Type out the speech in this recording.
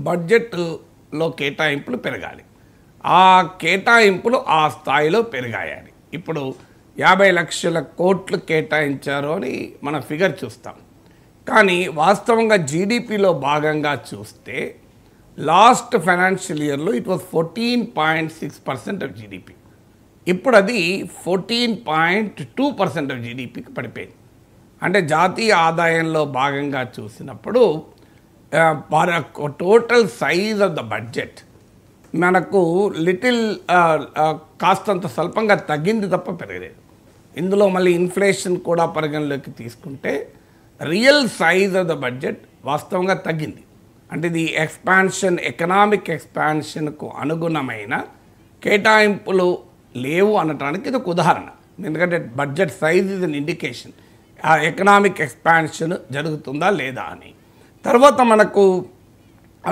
బడ్జెట్లో కేటాయింపులు పెరగాలి. ఆ కేటాయింపులు ఆ స్థాయిలో పెరగాలి. ఇప్పుడు 50 లక్షల కోట్లు కేటాయించారు అని మన ఫిగర్ చూస్తాం. కానీ వాస్తవంగా జీడిపిలో భాగంగా చూస్తే లాస్ట్ ఫైనాన్షియల్ ఇయర్లో ఇట్ వాజ్ 14.6% ఆఫ్ జీడిపి. ఇప్పుడు అది 14.2% ఆఫ్ జీడిపికి పడిపోయింది. అంటే జాతీయ ఆదాయంలో భాగంగా చూసినప్పుడు total size of the budget మనకు లిటిల్ కాస్తంత స్వల్పంగా తగ్గింది తప్ప పెరగలేదు. ఇందులో మళ్ళీ ఇన్ఫ్లేషన్ కూడా పరిగణలోకి తీసుకుంటే real size of the budget వాస్తవంగా తగ్గింది. అంటే ఇది ఎక్స్పాన్షన్, ఎకనామిక్ ఎక్స్పాన్షన్కు అనుగుణమైన కేటాయింపులు లేవు అనటానికి ఇది ఒక ఉదాహరణ. ఎందుకంటే budget size is an indication ఆ ఎకనామిక్ ఎక్స్పాన్షన్ జరుగుతుందా లేదా అని. తర్వాత మనకు